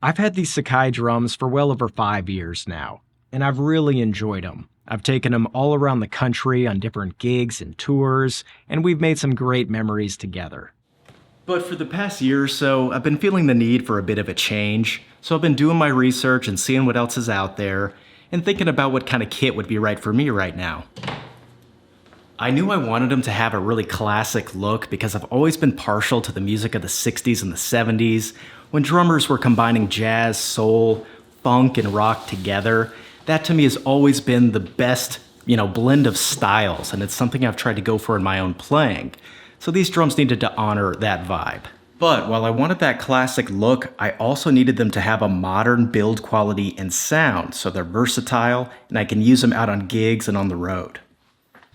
I've had these Sakai drums for well over 5 years now, and I've really enjoyed them. I've taken them all around the country on different gigs and tours, and we've made some great memories together. But for the past year or so, I've been feeling the need for a bit of a change, so I've been doing my research and seeing what else is out there, and thinking about what kind of kit would be right for me right now. I knew I wanted them to have a really classic look because I've always been partial to the music of the 60s and the 70s, when drummers were combining jazz, soul, funk, and rock together. That to me has always been the best, blend of styles, and it's something I've tried to go for in my own playing. So these drums needed to honor that vibe. But while I wanted that classic look, I also needed them to have a modern build quality and sound, so they're versatile, and I can use them out on gigs and on the road.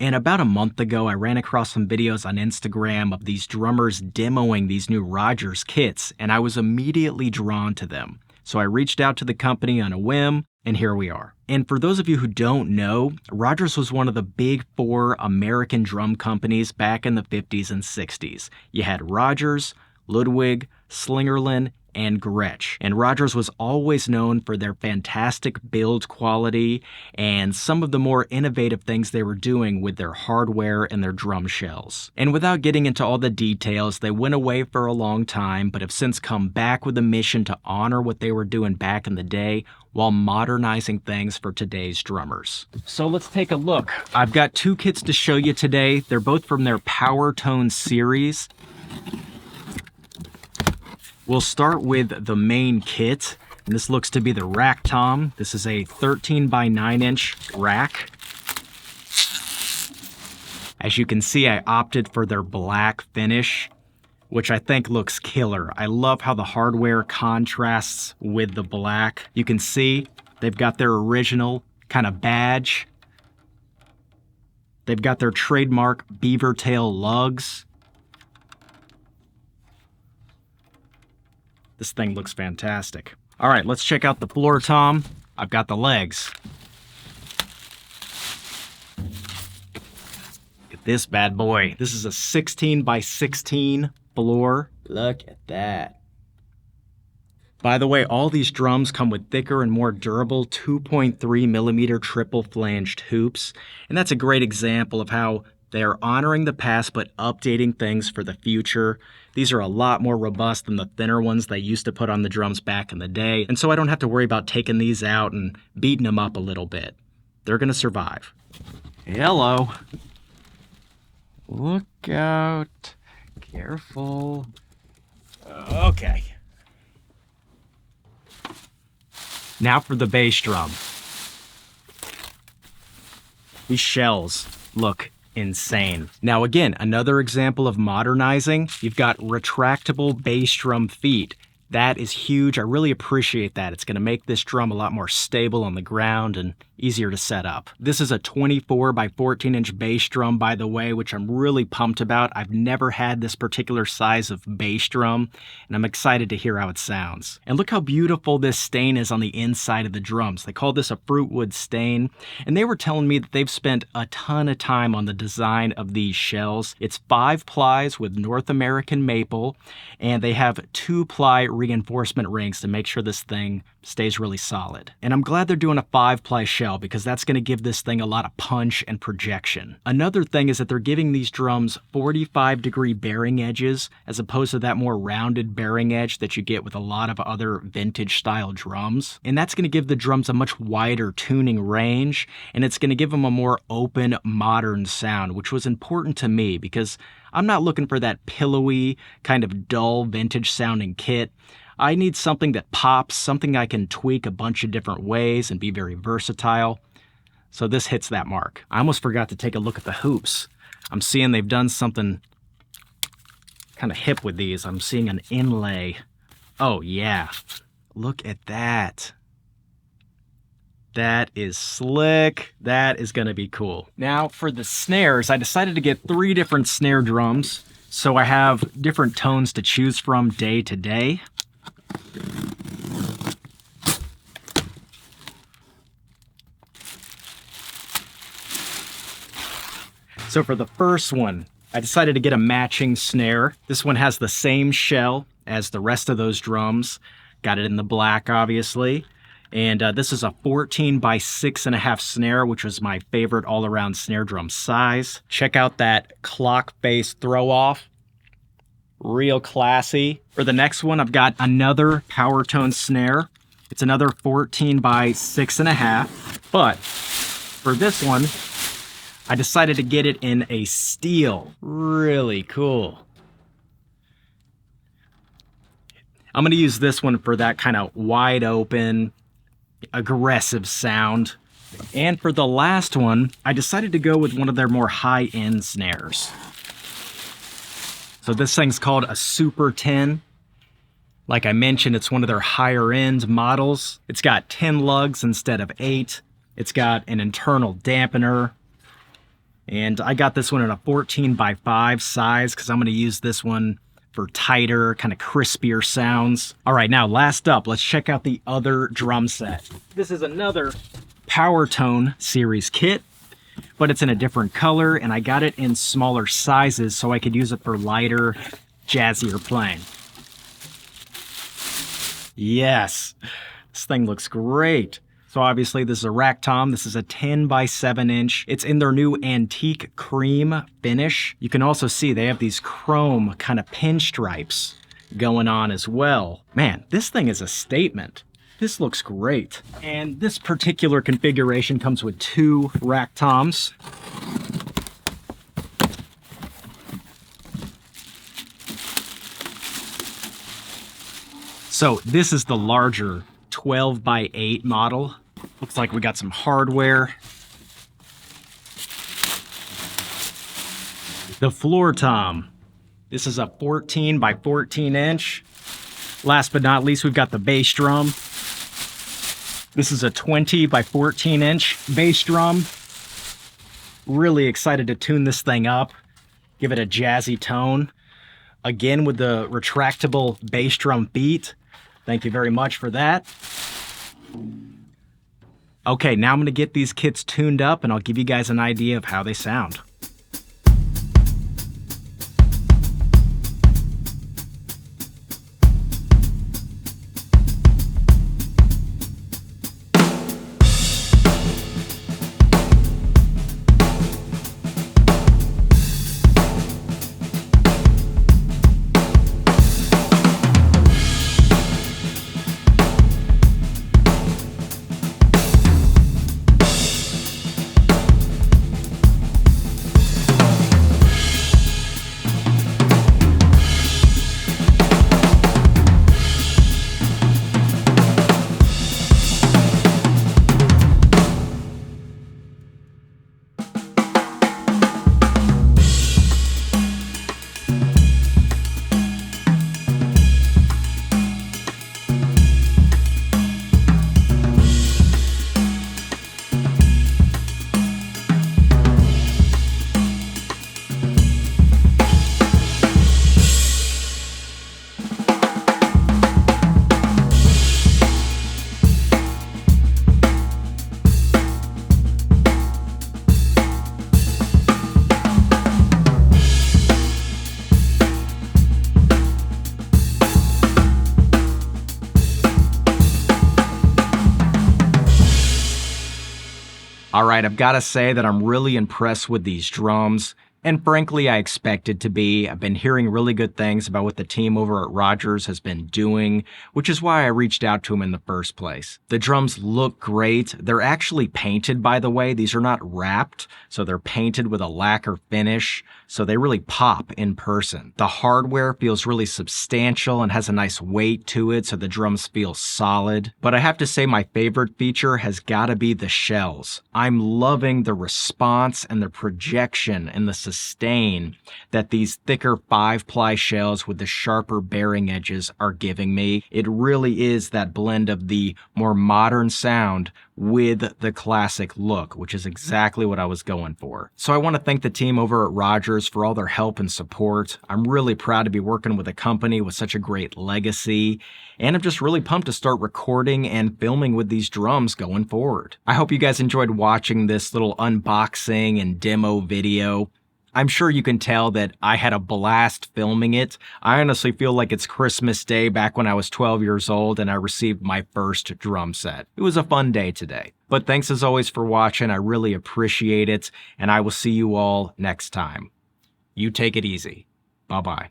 And about a month ago, I ran across some videos on Instagram of these drummers demoing these new Rogers kits, and I was immediately drawn to them. So I reached out to the company on a whim, and here we are. And for those of you who don't know, Rogers was one of the big four American drum companies back in the 50s and 60s. You had Rogers, Ludwig, Slingerland, and Gretsch. And Rogers was always known for their fantastic build quality and some of the more innovative things they were doing with their hardware and their drum shells. And without getting into all the details, they went away for a long time, but have since come back with a mission to honor what they were doing back in the day while modernizing things for today's drummers. So let's take a look. I've got two kits to show you today. They're both from their Power Tone series. We'll start with the main kit, and this looks to be the rack tom. This is a 13 by 9 inch rack. As you can see, I opted for their black finish, which I think looks killer. I love how the hardware contrasts with the black. You can see they've got their original kind of badge. They've got their trademark beaver tail lugs. This thing looks fantastic. All right, let's check out the floor tom. I've got the legs. Look at this bad boy. This is a 16 by 16 floor. Look at that. By the way, all these drums come with thicker and more durable 2.3 millimeter triple flanged hoops. And that's a great example of how they're honoring the past but updating things for the future. These are a lot more robust than the thinner ones they used to put on the drums back in the day, and so I don't have to worry about taking these out and beating them up a little bit. They're gonna survive. Hello. Look out. Careful. Okay. Now for the bass drum. These shells look insane. Now again, another example of modernizing. You've got retractable bass drum feet. That is huge. I really appreciate that. It's going to make this drum a lot more stable on the ground and easier to set up. This is a 24 by 14 inch bass drum, by the way, which I'm really pumped about. I've never had this particular size of bass drum, and I'm excited to hear how it sounds. And look how beautiful this stain is on the inside of the drums. They call this a fruitwood stain, and they were telling me that they've spent a ton of time on the design of these shells. It's 5 plies with North American maple, and they have 2-ply reinforcement rings to make sure this thing stays really solid. And I'm glad they're doing a 5-ply shell because that's going to give this thing a lot of punch and projection. Another thing is that they're giving these drums 45-degree bearing edges as opposed to that more rounded bearing edge that you get with a lot of other vintage style drums. And that's going to give the drums a much wider tuning range, and it's going to give them a more open, modern sound, which was important to me because I'm not looking for that pillowy, kind of dull, vintage sounding kit. I need something that pops, something I can tweak a bunch of different ways and be very versatile. So this hits that mark. I almost forgot to take a look at the hoops. I'm seeing they've done something kind of hip with these. I'm seeing an inlay. Oh yeah, look at that. That is slick. That is gonna be cool. Now for the snares, I decided to get 3 different snare drums, so I have different tones to choose from day to day. So for the first one, I decided to get a matching snare. This one has the same shell as the rest of those drums. Got it in the black, obviously. And this is a 14 by 6.5 snare, which was my favorite all-around snare drum size. Check out that clock face throw off. Real classy. For the next one, I've got another power tone snare. It's another 14 by 6.5. But for this one, I decided to get it in a steel. Really cool. I'm going to use this one for that kind of wide open, aggressive sound. And for the last one, I decided to go with one of their more high-end snares. So this thing's called a Super 10. Like I mentioned, it's one of their higher-end models. It's got 10 lugs instead of 8. It's got an internal dampener. And I got this one in a 14 by 5 size because I'm going to use this one for tighter, kind of crispier sounds. All right, now last up, let's check out the other drum set. This is another Power Tone series kit, but it's in a different color, and I got it in smaller sizes so I could use it for lighter, jazzier playing. Yes, this thing looks great. So obviously this is a rack tom. This is a 10 by 7 inch. It's in their new antique cream finish. You can also see they have these chrome kind of pinstripes going on as well. Man, this thing is a statement. This looks great. And this particular configuration comes with 2 rack toms. So this is the larger 12 by 8 model. Looks like we got some hardware. The floor tom. This is a 14 by 14 inch. Last but not least, we've got the bass drum. This is a 20 by 14 inch bass drum. Really excited to tune this thing up, give it a jazzy tone. Again, with the retractable bass drum beat. Thank you very much for that. Okay, now I'm going to get these kits tuned up and I'll give you guys an idea of how they sound. All right, I've got to say that I'm really impressed with these drums. And frankly, I expected to be. I've been hearing really good things about what the team over at Rogers has been doing, which is why I reached out to him in the first place. The drums look great. They're actually painted, by the way. These are not wrapped, so they're painted with a lacquer finish, so they really pop in person. The hardware feels really substantial and has a nice weight to it, so the drums feel solid. But I have to say my favorite feature has got to be the shells. I'm loving the response and the projection and the sustain that these thicker 5-ply shells with the sharper bearing edges are giving me. It really is that blend of the more modern sound with the classic look, which is exactly what I was going for. So I want to thank the team over at Rogers for all their help and support. I'm really proud to be working with a company with such a great legacy, and I'm just really pumped to start recording and filming with these drums going forward. I hope you guys enjoyed watching this little unboxing and demo video. I'm sure you can tell that I had a blast filming it. I honestly feel like it's Christmas Day back when I was 12 years old and I received my first drum set. It was a fun day today. But thanks as always for watching. I really appreciate it, and I will see you all next time. You take it easy. Bye-bye.